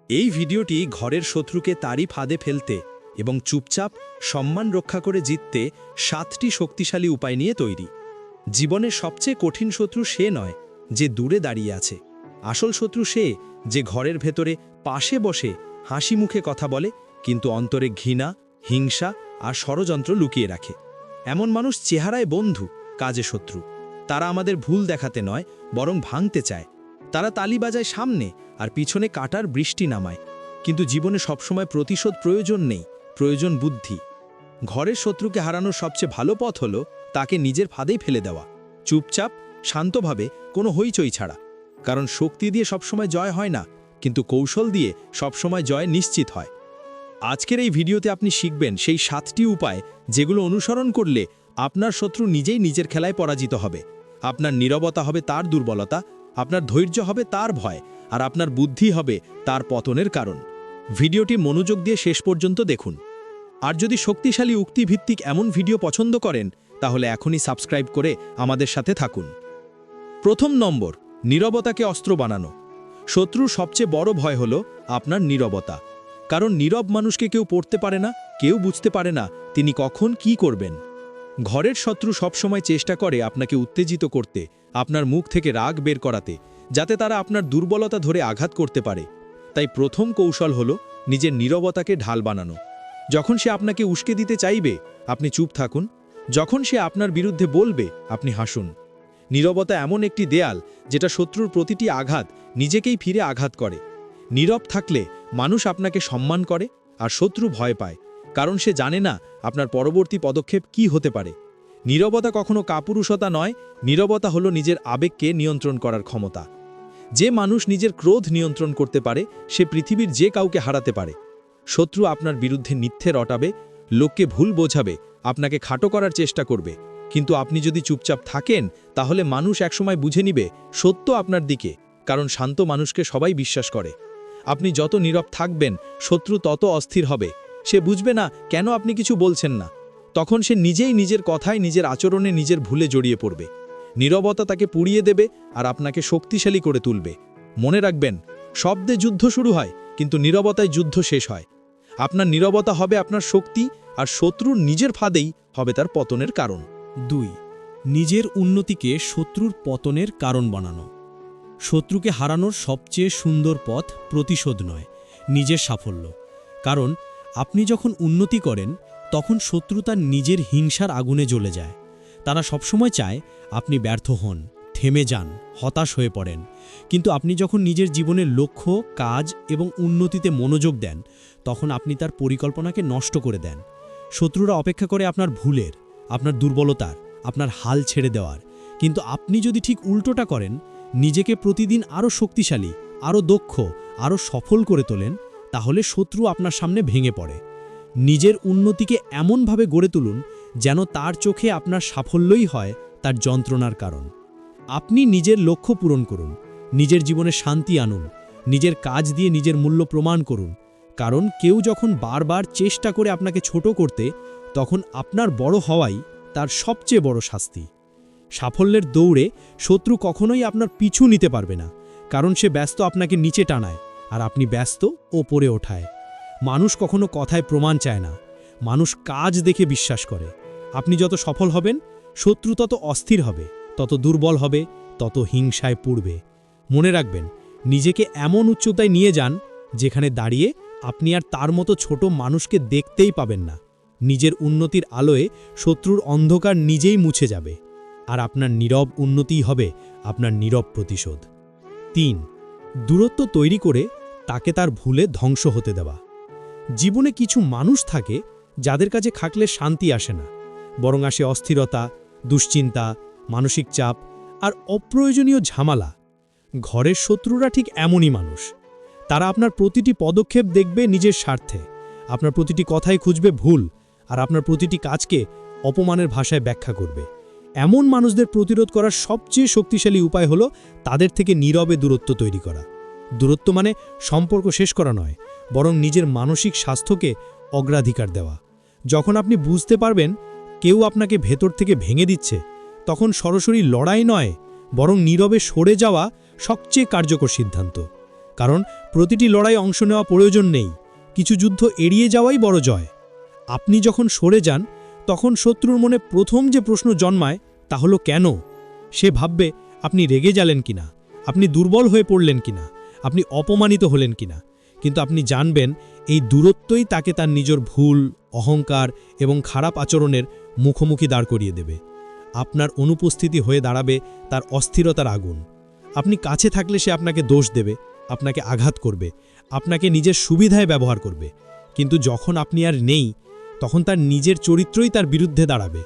এই ভিডিওটি ঘরের শত্রুকে তারই ফাঁদে ফেলতে এবং চুপচাপ সম্মান রক্ষা করে জিততে 7টি শক্তিশালী উপায় নিয়ে তৈরি। জীবনের সবচেয়ে কঠিন শত্রু সে নয় যে দূরে দাঁড়িয়ে আছে, আসল শত্রু সে যে ঘরের ভেতরে পাশে বসে হাসি মুখে কথা বলে কিন্তু অন্তরে ঘৃণা, হিংসা আর ষড়যন্ত্র লুকিয়ে রাখে। এমন মানুষ চেহারায় বন্ধু, কাজে শত্রু। তারা আমাদের ভুল দেখাতে নয়, বরং ভাঙতে চায়। তারা তালি বাজায় সামনে আর পিছনে কাটার বৃষ্টি নামায়, কিন্তু জীবনে সবসময় প্রতিশোধ প্রয়োজন নেই, প্রয়োজন বুদ্ধি। ঘরের শত্রুকে হারানোর সবচেয়ে ভালো পথ হলো তাকে নিজের ফাঁদেই ফেলে দেওয়া, চুপচাপ শান্তভাবে, কোনো হইচই ছাড়া। কারণ শক্তি দিয়ে সবসময় জয় হয় না, কিন্তু কৌশল দিয়ে সবসময় জয় নিশ্চিত হয়। আজকের এই ভিডিওতে আপনি শিখবেন সেই 7টি উপায় যেগুলো অনুসরণ করলে আপনার শত্রু নিজেই নিজের খেলায় পরাজিত হবে। আপনার নীরবতা হবে তার দুর্বলতা, আপনার ধৈর্য হবে তার ভয়, আর আপনার বুদ্ধি হবে তার পতনের কারণ। ভিডিওটি মনোযোগ দিয়ে শেষ পর্যন্ত দেখুন। আর যদি শক্তিশালী উক্তিভিত্তিক এমন ভিডিও পছন্দ করেন তাহলে এখনই সাবস্ক্রাইব করে আমাদের সাথে থাকুন। প্রথম নম্বর, নীরবতাকে অস্ত্র বানানো। শত্রুর সবচেয়ে বড় ভয় হলো আপনার নীরবতা। কারণ নীরব মানুষকে কেউ পড়তে পারে না, কেউ বুঝতে পারে না তিনি কখন কি করবেন। ঘরের শত্রু সবসময় চেষ্টা করে আপনাকে উত্তেজিত করতে, আপনার মুখ থেকে রাগ বের করাতে, যাতে তারা আপনার দুর্বলতা ধরে আঘাত করতে পারে। তাই প্রথম কৌশল হলো নিজের নীরবতাকে ঢাল বানানো। যখন সে আপনাকে উস্কে দিতে চাইবে, আপনি চুপ থাকুন। যখন সে আপনার বিরুদ্ধে বলবে, আপনি হাসুন। নীরবতা এমন একটি দেয়াল যেটা শত্রুর প্রতিটি আঘাত নিজেকেই ফিরে আঘাত করে। নীরব থাকলে মানুষ আপনাকে সম্মান করে আর শত্রু ভয় পায়, কারণ সে জানে না আপনার পরবর্তী পদক্ষেপ কি হতে পারে। নীরবতা কখনো কাপুরুষতা নয়, নীরবতা হলো নিজের আবেগকে নিয়ন্ত্রণ করার ক্ষমতা। যে মানুষ নিজের ক্রোধ নিয়ন্ত্রণ করতে পারে সে পৃথিবীর যে কাউকে হারাতে পারে। শত্রু আপনার বিরুদ্ধে মিথ্যে রটাবে, লোককে ভুল বোঝাবে, আপনাকে খাটো করার চেষ্টা করবে, কিন্তু আপনি যদি চুপচাপ থাকেন তাহলে মানুষ একসময় বুঝে নিবে সত্য আপনার দিকে, কারণ শান্ত মানুষকে সবাই বিশ্বাস করে। আপনি যত নীরব থাকবেন শত্রু তত অস্থির হবে। সে বুঝবে না কেন আপনি কিছু বলছেন না। তখন সে নিজেই নিজের কথায়, নিজের আচরণে, নিজের ভুলে জড়িয়ে পড়বে। নীরবতা তাকে পুড়িয়ে দেবে আর আপনাকে শক্তিশালী করে তুলবে। মনে রাখবেন, শব্দে যুদ্ধ শুরু হয় কিন্তু নীরবতায় যুদ্ধ শেষ হয়। আপনার নীরবতা হবে আপনার শক্তি, আর শত্রুর নিজের ফাঁদেই হবে তার পতনের কারণ। 2. নিজের উন্নতিকে শত্রুর পতনের কারণ বানানো। শত্রুকে হারানোর সবচেয়ে সুন্দর পথ প্রতিশোধ নয়, নিজের সাফল্য। কারণ আপনি যখন উন্নতি করেন তখন শত্রু তার নিজের হিংসার আগুনে জ্বলে যায়। তারা সবসময় চায় আপনি ব্যর্থ হন, থেমে যান, হতাশ হয়ে পড়েন। কিন্তু আপনি যখন নিজের জীবনের লক্ষ্য, কাজ এবং উন্নতিতে মনোযোগ দেন তখন আপনি তার পরিকল্পনাকে নষ্ট করে দেন। শত্রুরা অপেক্ষা করে আপনার ভুলের, আপনার দুর্বলতার, আপনার হাল ছেড়ে দেওয়ার। কিন্তু আপনি যদি ঠিক উল্টোটা করেন, নিজেকে প্রতিদিন আরও শক্তিশালী, আরও দক্ষ, আরও সফল করে তোলেন, তাহলে শত্রু আপনার সামনে ভেঙে পড়ে। নিজের উন্নতিকে এমনভাবে গড়ে তুলুন যেন তার চোখে আপনার সাফল্যই হয় তার যন্ত্রণার কারণ। আপনি নিজের লক্ষ্য পূরণ করুন, নিজের জীবনে শান্তি আনুন, নিজের কাজ দিয়ে নিজের মূল্য প্রমাণ করুন। কারণ কেউ যখন বারবার চেষ্টা করে আপনাকে ছোট করতে, তখন আপনার বড় হওয়াই তার সবচেয়ে বড় শাস্তি। সাফল্যের দৌড়ে শত্রু কখনোই আপনার পিছু নিতে পারবে না, কারণ সে ব্যস্ত আপনাকে নিচে টানায় আর আপনি ব্যস্ত ওপরে ওঠায়। মানুষ কখনো কথায় প্রমাণ চায় না, মানুষ কাজ দেখে বিশ্বাস করে। আপনি যত সফল হবেন শত্রু তত অস্থির হবে, তত দুর্বল হবে, তত হিংসায় পুড়বে। মনে রাখবেন, নিজেকে এমন উচ্চতায় নিয়ে যান যেখানে দাঁড়িয়ে আপনি আর তার মতো ছোট মানুষকে দেখতেই পাবেন না। নিজের উন্নতির আলোয় শত্রুর অন্ধকার নিজেই মুছে যাবে, আর আপনার নীরব উন্নতিই হবে আপনার নীরব প্রতিশোধ। 3. দূরত্ব তৈরি করে তাকে তার ভুলে ধ্বংস হতে দেওয়া। জীবনে কিছু মানুষ থাকে যাদের কাছে থাকলে শান্তি আসে না, বরং আসে অস্থিরতা, দুশ্চিন্তা, মানসিক চাপ আর অপ্রয়োজনীয় ঝামেলা। ঘরের শত্রুরা ঠিক এমনই মানুষ। তারা আপনার প্রতিটি পদক্ষেপ দেখবে নিজের স্বার্থে, আপনার প্রতিটি কথাই খুঁজবে ভুল, আর আপনার প্রতিটি কাজকে অপমানের ভাষায় ব্যাখ্যা করবে। এমন মানুষদের প্রতিরোধ করার সবচেয়ে শক্তিশালী উপায় হলো তাদের থেকে নীরবে দূরত্ব তৈরি করা। দূরত্ব মানে সম্পর্ক শেষ করা নয়, বরং নিজের মানসিক স্বাস্থ্যকে অগ্রাধিকার দেওয়া। যখন আপনি বুঝতে পারবেন কেউ আপনাকে ভেতর থেকে ভেঙে দিচ্ছে, তখন সরাসরি লড়াই নয়, বরং নীরবে সরে যাওয়া সবচেয়ে কার্যকর সিদ্ধান্ত। কারণ প্রতিটি লড়াই অংশ নেওয়া প্রয়োজন নেই, কিছু যুদ্ধ এড়িয়ে যাওয়াই বড় জয়। আপনি যখন সরে যান তখন শত্রুর মনে প্রথম যে প্রশ্ন জন্মায় তা হলো কেন। সে ভাববে আপনি রেগে গেলেন কিনা, আপনি দুর্বল হয়ে পড়লেন কিনা, আপনি অপমানিত হলেন কিনা। কিন্তু আপনি জানবেন এই দূরত্বই তাকে তার নিজের ভুল, অহংকার এবং খারাপ আচরণের মুখোমুখি দাঁড় করিয়ে দেবে। আপনার অনুপস্থিতি হয়ে দাঁড়াবে তার অস্থিরতার আগুন। আপনি কাছে থাকলে সে আপনাকে দোষ দেবে, আপনাকে আঘাত করবে, আপনাকে নিজের সুবিধায় ব্যবহার করবে। কিন্তু যখন আপনি আর নেই তখন তার নিজের চরিত্রই তার বিরুদ্ধে দাঁড়াবে।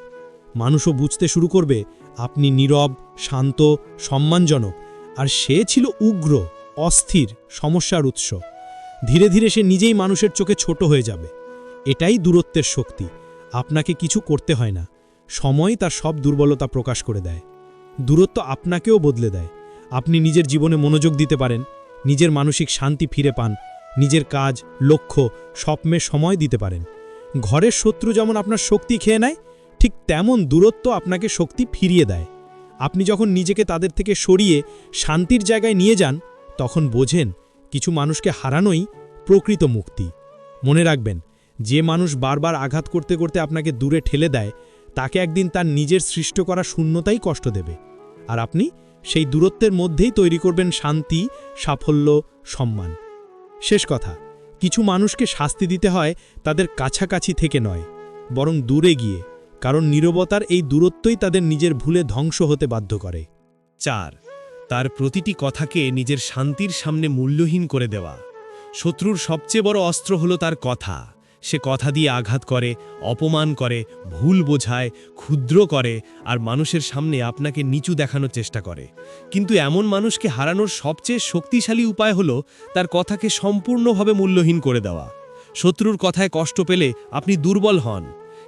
মানুষও বুঝতে শুরু করবে আপনি নীরব, শান্ত, সম্মানজনক, আর সে ছিল উগ্র, অস্থির, সমস্যার উৎস। ধীরে ধীরে সে নিজেই মানুষের চোখে ছোট হয়ে যাবে। এটাই দূরত্বের শক্তি। আপনাকে কিছু করতে হয় না, সময় তার সব দুর্বলতা প্রকাশ করে দেয়। দূরত্ব আপনাকেও বদলে দেয়। আপনি নিজের জীবনে মনোযোগ দিতে পারেন, নিজের মানসিক শান্তি ফিরে পান, নিজের কাজ, লক্ষ্য, স্বপ্নে সময় দিতে পারেন। ঘরের শত্রু যেমন আপনার শক্তি খেয়ে নেয়, ঠিক তেমন দূরত্ব আপনাকে শক্তি ফিরিয়ে দেয়। আপনি যখন নিজেকে তাদের থেকে সরিয়ে শান্তির জায়গায় নিয়ে যান তখন বোঝেন কিছু মানুষকে হারানোই প্রকৃত মুক্তি। মনে রাখবেন, যে মানুষ বারবার আঘাত করতে করতে আপনাকে দূরে ঠেলে দেয় তাকে একদিন তার নিজের সৃষ্ট করা শূন্যতাই কষ্ট দেবে। আর আপনি সেই দূরত্বের মধ্যেই তৈরি করবেন শান্তি, সাফল্য, সম্মান। শেষ কথা, কিছু মানুষকে শাস্তি দিতে হয় তাদের কাছাকাছি থেকে নয়, বরং দূরে গিয়ে, কারণ নীরবতার এই দূরত্বই তাদের নিজের ভুলে ধ্বংস হতে বাধ্য করে। 4. তার প্রতিটি কথাকে নিজের শান্তির সামনে মূল্যহীন করে দেওয়া। শত্রুর সবচেয়ে বড় অস্ত্র হলো তার কথা। সে কথা দিয়ে আঘাত করে, অপমান করে, ভুল বোঝায়, ক্ষুদ্র করে, আর মানুষের সামনে আপনাকে নিচু দেখানোর চেষ্টা করে। কিন্তু এমন মানুষকে হারানোর সবচেয়ে শক্তিশালী উপায় হলো তার কথাকে সম্পূর্ণভাবে মূল্যহীন করে দেওয়া। শত্রুর কথায় কষ্ট পেলে আপনি দুর্বল হন,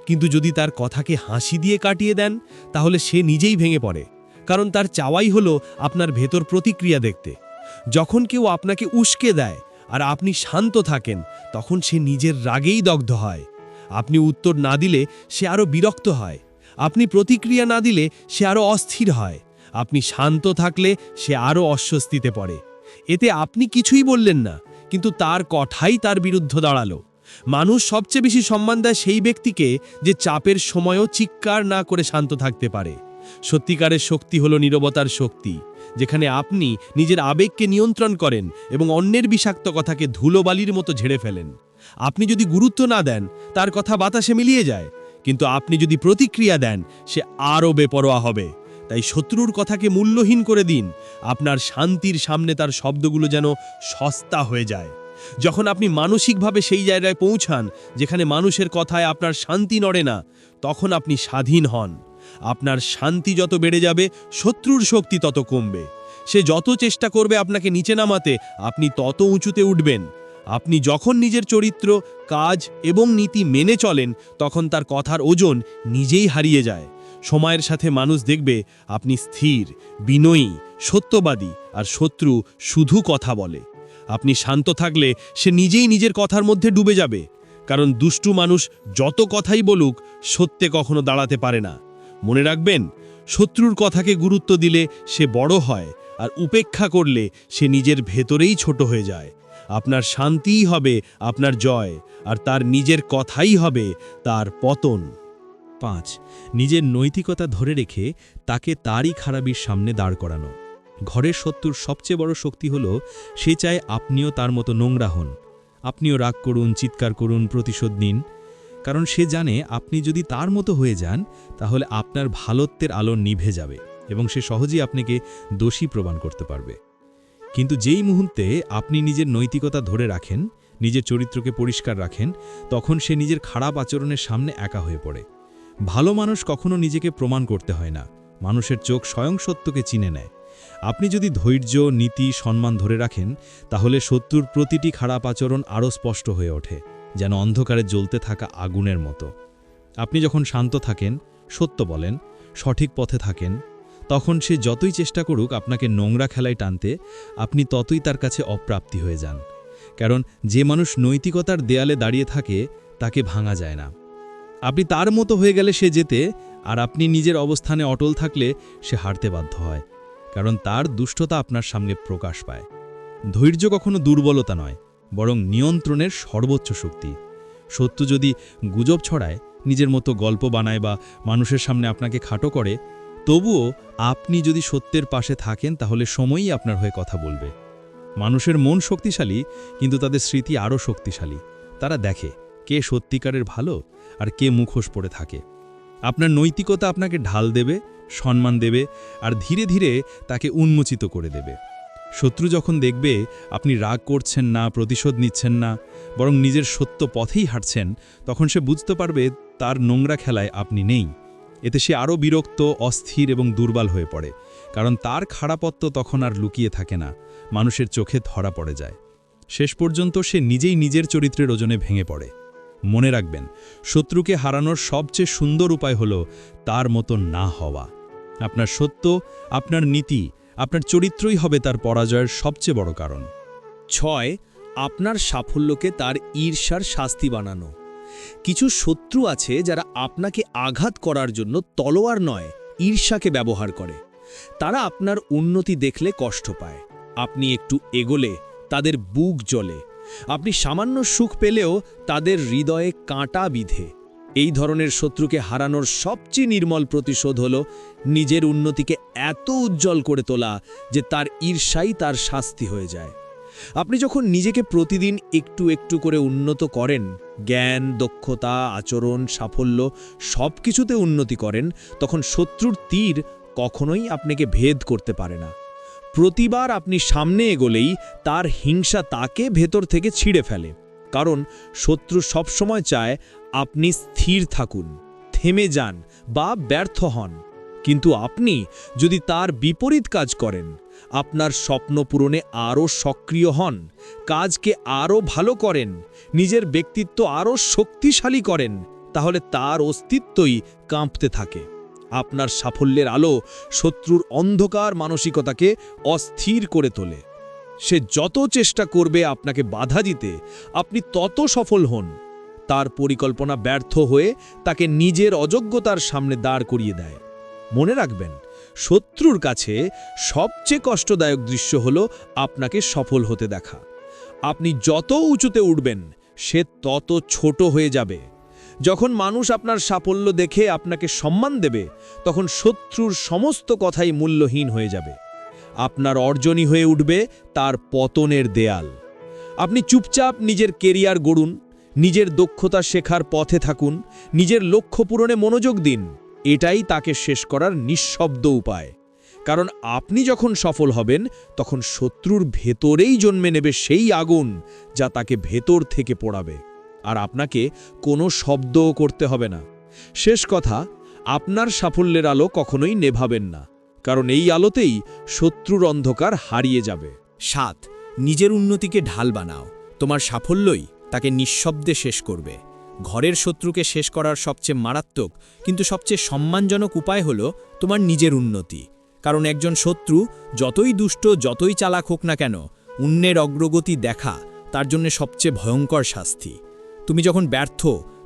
কিন্তু যদি তার কথাকে হাসি দিয়ে কাটিয়ে দেন তাহলে সে নিজেই ভেঙে পড়ে, কারণ তার চাওয়াই হলো আপনার ভেতর প্রতিক্রিয়া দেখতে। যখন কেউ আপনাকে উস্কে দেয় আর আপনি শান্ত থাকেন তখন সে নিজের রাগেই দগ্ধ হয়। আপনি উত্তর না দিলে সে আরও বিরক্ত হয়, আপনি প্রতিক্রিয়া না দিলে সে আরও অস্থির হয়, আপনি শান্ত থাকলে সে আরও অস্বস্তিতে পড়ে। এতে আপনি কিছুই বললেন না, কিন্তু তার কথাই তার বিরুদ্ধে দাঁড়ালো। মানুষ সবচেয়ে বেশি সম্মান দেয় সেই ব্যক্তিকে যে চাপের সময়ও চিৎকার না করে শান্ত থাকতে পারে। সত্যিকারের শক্তি হলো নীরবতার শক্তি, যেখানে আপনি নিজের আবেগকে নিয়ন্ত্রণ করেন এবং অন্যের বিষাক্ত কথাকে ধুলোবালির মতো ঝেড়ে ফেলেন। আপনি যদি গুরুত্ব না দেন তার কথা বাতাসে মিলিয়ে যায়, কিন্তু আপনি যদি প্রতিক্রিয়া দেন সে আরও বেপরোয়া হবে। তাই শত্রুর কথাকে মূল্যহীন করে দিন, আপনার শান্তির সামনে তার শব্দগুলো যেন সস্তা হয়ে যায়। যখন আপনি মানসিকভাবে সেই জায়গায় পৌঁছান যেখানে মানুষের কথায় আপনার শান্তি নড়ে না, তখন আপনি স্বাধীন হন। আপনার শান্তি যত বেড়ে যাবে শত্রুর শক্তি তত কমবে। সে যত চেষ্টা করবে আপনাকে নিচে নামাতে, আপনি তত উঁচুতে উঠবেন। আপনি যখন নিজের চরিত্র, কাজ এবং নীতি মেনে চলেন তখন তার কথার ওজন নিজেই হারিয়ে যায়। সময়ের সাথে মানুষ দেখবে আপনি স্থির, বিনয়ী, সত্যবাদী, আর শত্রু শুধু কথা বলে। আপনি শান্ত থাকলে সে নিজেই নিজের কথার মধ্যে ডুবে যাবে, কারণ দুষ্টু মানুষ যত কথাই বলুক সত্যে কখনো দাঁড়াতে পারে না। মনে রাখবেন, শত্রুর কথাকে গুরুত্ব দিলে সে বড় হয়, আর উপেক্ষা করলে সে নিজের ভেতরেই ছোট হয়ে যায়। আপনার শান্তিই হবে আপনার জয়, আর তার নিজের কথাই হবে তার পতন। 5. নিজের নৈতিকতা ধরে রেখে তাকে তারই খারাপির সামনে দাঁড় করানো। ঘরের শত্রুর সবচেয়ে বড় শক্তি হলো সে চায় আপনিও তার মতো নোংরা হন। আপনিও রাগ করুন, চিৎকার করুন, প্রতিশোধ নিন, কারণ সে জানে আপনি যদি তার মতো হয়ে যান তাহলে আপনার ভালোত্বের আলো নিভে যাবে এবং সে সহজেই আপনাকে দোষী প্রমাণ করতে পারবে। কিন্তু যেই মুহূর্তে আপনি নিজের নৈতিকতা ধরে রাখেন, নিজের চরিত্রকে পরিষ্কার রাখেন, তখন সে নিজের খারাপ আচরণের সামনে একা হয়ে পড়ে। ভালো মানুষ কখনো নিজেকে প্রমাণ করতে হয় না, মানুষের চোখ স্বয়ং সত্যকে চিনে নেয়। আপনি যদি ধৈর্য, নীতি, সম্মান ধরে রাখেন তাহলে শত্রুর প্রতিটি খারাপ আচরণ আরও স্পষ্ট হয়ে ওঠে, যেন অন্ধকারে জ্বলতে থাকা আগুনের মতো। আপনি যখন শান্ত থাকেন, সত্য বলেন, সঠিক পথে থাকেন, তখন সে যতই চেষ্টা করুক আপনাকে নোংরা খেলায় টানতে, আপনি ততই তার কাছে অপ্রাপ্তি হয়ে যান। কারণ যে মানুষ নৈতিকতার দেয়ালে দাঁড়িয়ে থাকে তাকে ভাঙা যায় না। আপনি তার মতো হয়ে গেলে সে যেতে, আর আপনি নিজের অবস্থানে অটল থাকলে সে হারতে বাধ্য হয়, কারণ তার দুষ্টতা আপনার সামনে প্রকাশ পায়। ধৈর্য কখনো দুর্বলতা নয়, বরং নিয়ন্ত্রণের সর্বোচ্চ শক্তি। শত্রু যদি গুজব ছড়ায়, নিজের মতো গল্প বানায় বা মানুষের সামনে আপনাকে খাটো করে, তবুও আপনি যদি সত্যের পাশে থাকেন তাহলে সময়ই আপনার হয়ে কথা বলবে। মানুষের মন শক্তিশালী, কিন্তু তাদের স্মৃতি আরও শক্তিশালী। তারা দেখে কে সত্যিকারের ভালো আর কে মুখোশ পড়ে থাকে। আপনার নৈতিকতা আপনাকে ঢাল দেবে, সম্মান দেবে, আর ধীরে ধীরে তাকে উন্মোচিত করে দেবে। শত্রু যখন দেখবে আপনি রাগ করছেন না, প্রতিশোধ নিচ্ছেন না, বরং নিজের সত্য পথেই হাঁটছেন, তখন সে বুঝতে পারবে তার নোংরা খেলায় আপনি নেই। এতে সে আরও বিরক্ত, অস্থির এবং দুর্বল হয়ে পড়ে, কারণ তার খারাপত্ব তখন আর লুকিয়ে থাকে না, মানুষের চোখে ধরা পড়ে যায়। শেষ পর্যন্ত সে নিজেই নিজের চরিত্রের ওজনে ভেঙে পড়ে। মনে রাখবেন, শত্রুকে হারানোর সবচেয়ে সুন্দর উপায় হল তার মতো না হওয়া। আপনার সত্য, আপনার নীতি, আপনার চরিত্রই হবে তার পরাজয়ের সবচেয়ে বড় কারণ। 6. আপনার সাফল্যকে তার ঈর্ষার শাস্তি বানানো। কিছু শত্রু আছে যারা আপনাকে আঘাত করার জন্য তলোয়ার নয়, ঈর্ষাকে ব্যবহার করে। তারা আপনার উন্নতি দেখলে কষ্ট পায়। আপনি একটু এগোলে তাদের বুক জ্বলে। আপনি সামান্য সুখ পেলেও তাদের হৃদয়ে কাঁটা বিঁধে। এই ধরনের শত্রুকে হারানোর সবচেয়ে নির্মল প্রতিশোধ হল নিজের উন্নতিকে এত উজ্জ্বল করে তোলা যে তার ঈর্ষাই তার শাস্তি হয়ে যায়। আপনি যখন নিজেকে প্রতিদিন একটু একটু করে উন্নত করেন, জ্ঞান, দক্ষতা, আচরণ, সাফল্য সব কিছুতে উন্নতি করেন, তখন শত্রুর তীর কখনোই আপনাকে ভেদ করতে পারে না। প্রতিবার আপনি সামনে এগোলেই তার হিংসা তাকে ভেতর থেকে ছিঁড়ে ফেলে। কারণ শত্রু সবসময় চায় আপনি স্থির থাকুন, থেমে যান বা ব্যর্থ হন। কিন্তু আপনি যদি তার বিপরীত কাজ করেন, আপনার স্বপ্ন পূরণে আরও সক্রিয় হন, কাজকে আরও ভালো করেন, নিজের ব্যক্তিত্ব আরও শক্তিশালী করেন, তাহলে তার অস্তিত্বই কাঁপতে থাকে। আপনার সাফল্যের আলো শত্রুর অন্ধকার মানসিকতাকে অস্থির করে তোলে। সে যত চেষ্টা করবে আপনাকে বাধা দিতে, আপনি তত সফল হন। তার পরিকল্পনা ব্যর্থ হয়ে তাকে নিজের অযোগ্যতার সামনে দাঁড় করিয়ে দেয়। মনে রাখবেন, শত্রুর কাছে সবচেয়ে কষ্টদায়ক দৃশ্য হল আপনাকে সফল হতে দেখা। আপনি যত উঁচুতে উঠবেন, সে তত ছোট হয়ে যাবে। যখন মানুষ আপনার সাফল্য দেখে আপনাকে সম্মান দেবে, তখন শত্রুর সমস্ত কথাই মূল্যহীন হয়ে যাবে। আপনার অর্জনই হয়ে উঠবে তার পতনের দেয়াল। আপনি চুপচাপ নিজের কেরিয়ার গড়ুন, নিজের দক্ষতা শেখার পথে থাকুন, নিজের লক্ষ্য পূরণে মনোযোগ দিন। এটাই তাকে শেষ করার নিঃশব্দ উপায়। কারণ আপনি যখন সফল হবেন, তখন শত্রুর ভেতরেই জন্মে নেবে সেই আগুন যা তাকে ভেতর থেকে পোড়াবে। আর আপনাকে কোনো শব্দও করতে হবে না। শেষ কথা, আপনার সাফল্যের আলো কখনোই নেভাবেন না, কারণ এই আলোতেই শত্রুর অন্ধকার হারিয়ে যাবে। 7. নিজের উন্নতিকে ঢাল বানাও। তোমার সাফল্যই তাকে নিঃশব্দে শেষ করবে। ঘরের শত্রুকে শেষ করার সবচেয়ে মারাত্মক কিন্তু সবচেয়ে সম্মানজনক উপায় হল তোমার নিজের উন্নতি। কারণ একজন শত্রু যতই দুষ্ট, যতই চালাক হোক না কেন, অন্যের অগ্রগতি দেখা তার জন্য সবচেয়ে ভয়ঙ্কর শাস্তি। তুমি যখন ব্যর্থ,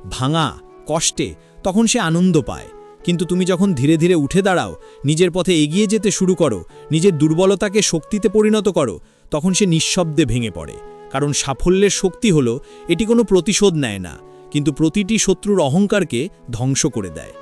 ভাঙা, কষ্টে, তখন সে আনন্দ পায়। কিন্তু তুমি যখন ধীরে ধীরে উঠে দাঁড়াও, নিজের পথে এগিয়ে যেতে শুরু করো, নিজের দুর্বলতাকে শক্তিতে পরিণত করো, তখন সে নিঃশব্দে ভেঙে পড়ে। কারণ সাফল্যের শক্তি হলো এটি কোনো প্রতিশোধ নেয় না, কিন্তু প্রতিটি শত্রুর অহংকারকে ধ্বংস করে দেয়।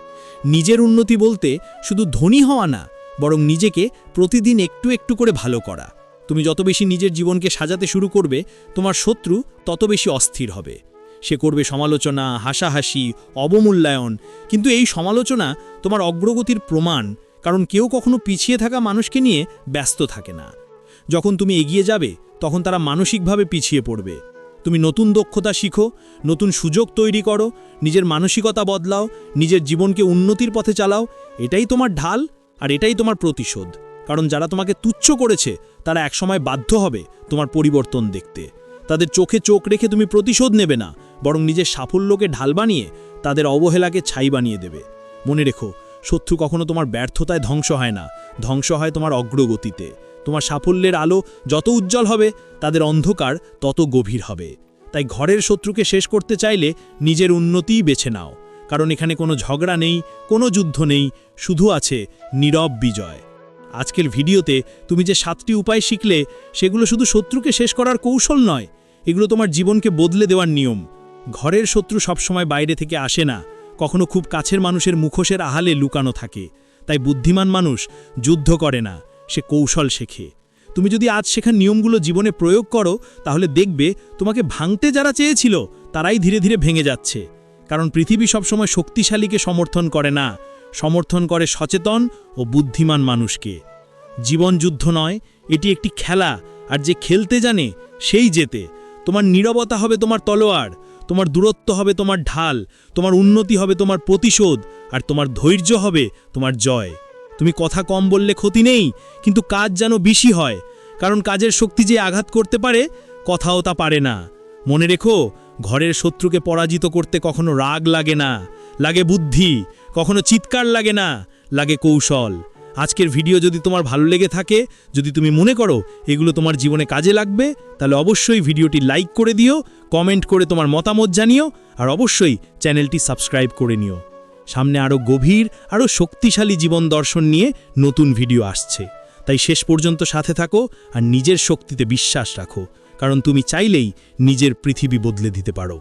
নিজের উন্নতি বলতে শুধু ধনী হওয়া না, বরং নিজেকে প্রতিদিন একটু একটু করে ভালো করা। তুমি যত বেশি নিজের জীবনকে সাজাতে শুরু করবে, তোমার শত্রু তত বেশি অস্থির হবে। সে করবে সমালোচনা, হাসাহাসি, অবমূল্যায়ন, কিন্তু এই সমালোচনা তোমার অগ্রগতির প্রমাণ, কারণ কেউ কখনো পিছিয়ে থাকা মানুষকে নিয়ে ব্যস্ত থাকে না। যখন তুমি এগিয়ে যাবে, তখন তারা মানসিকভাবে পিছিয়ে পড়বে। তুমি নতুন দক্ষতা শিখো, নতুন সুযোগ তৈরি করো, নিজের মানসিকতা বদলাও, নিজের জীবনকে উন্নতির পথে চালাও। এটাই তোমার ঢাল, আর এটাই তোমার প্রতিশোধ। কারণ যারা তোমাকে তুচ্ছ করেছে, তারা একসময় বাধ্য হবে তোমার পরিবর্তন দেখতে। তাদের চোখে চোখ রেখে তুমি প্রতিশোধ নেবে না, বরং নিজের সাফল্যকে ঢাল বানিয়ে তাদের অবহেলাকে ছাই বানিয়ে দেবে। মনে রেখো, শত্রু কখনো তোমার ব্যর্থতায় ধ্বংস হয় না, ধ্বংস হয় তোমার অগ্রগতিতে। তোমার সাফল্যের আলো যত উজ্জ্বল হবে, তাদের অন্ধকার তত গভীর হবে। তাই ঘরের শত্রুকে শেষ করতে চাইলে নিজের উন্নতিই বেছে নাও। কারণ এখানে কোনো ঝগড়া নেই, কোনো যুদ্ধ নেই, শুধু আছে নীরব বিজয়। আজকের ভিডিওতে তুমি যে 7টি উপায় শিখলে সেগুলো শুধু শত্রুকে শেষ করার কৌশল নয়, এগুলো তোমার জীবনকে বদলে দেওয়ার নিয়ম। ঘরের শত্রু সবসময় বাইরে থেকে আসে না, কখনো খুব কাছের মানুষের মুখোশের আড়ালে লুকানো থাকে। তাই বুদ্ধিমান মানুষ যুদ্ধ করে না, সে কৌশল শেখে। তুমি যদি আজ শেখা নিয়মগুলো জীবনে প্রয়োগ করো, তাহলে দেখবে তোমাকে ভাঙতে যারা চেয়েছিল তারাই ধীরে ধীরে ভেঙে যাচ্ছে। কারণ পৃথিবী সবসময় শক্তিশালীকে সমর্থন করে না, সমর্থন করে সচেতন ও বুদ্ধিমান মানুষকে। জীবন যুদ্ধ নয়, এটি একটি খেলা, আর যে খেলতে জানে সেই জেতে। তোমার নীরবতা হবে তোমার তলোয়ার, তোমার দূরত্ব হবে তোমার ঢাল, তোমার উন্নতি হবে তোমার প্রতিশোধ, আর তোমার ধৈর্য হবে তোমার জয়। তুমি কথা কম বললে ক্ষতি নেই, কিন্তু কাজ যেন বেশি হয়, কারণ কাজের শক্তি যে আঘাত করতে পারে, কথাও তা পারে না। মনে রেখো, ঘরের শত্রুকে পরাজিত করতে কখনো রাগ লাগে না, লাগে বুদ্ধি। কখনো চিৎকার লাগে না, লাগে কৌশল। আজকের ভিডিও যদি তোমার ভালো লেগে থাকে, যদি তুমি মনে করো এগুলো তোমার জীবনে কাজে লাগবে, তাহলে অবশ্যই ভিডিওটি লাইক করে দিও, কমেন্ট করে তোমার মতামত জানিও, আর অবশ্যই চ্যানেলটি সাবস্ক্রাইব করে নিও। সামনে আরও গভীর, আরও শক্তিশালী জীবন দর্শন নিয়ে নতুন ভিডিও আসছে। তাই শেষ পর্যন্ত সাথে থাকো আর নিজের শক্তিতে বিশ্বাস রাখো, কারণ তুমি চাইলেই নিজের পৃথিবী বদলে দিতে পারো।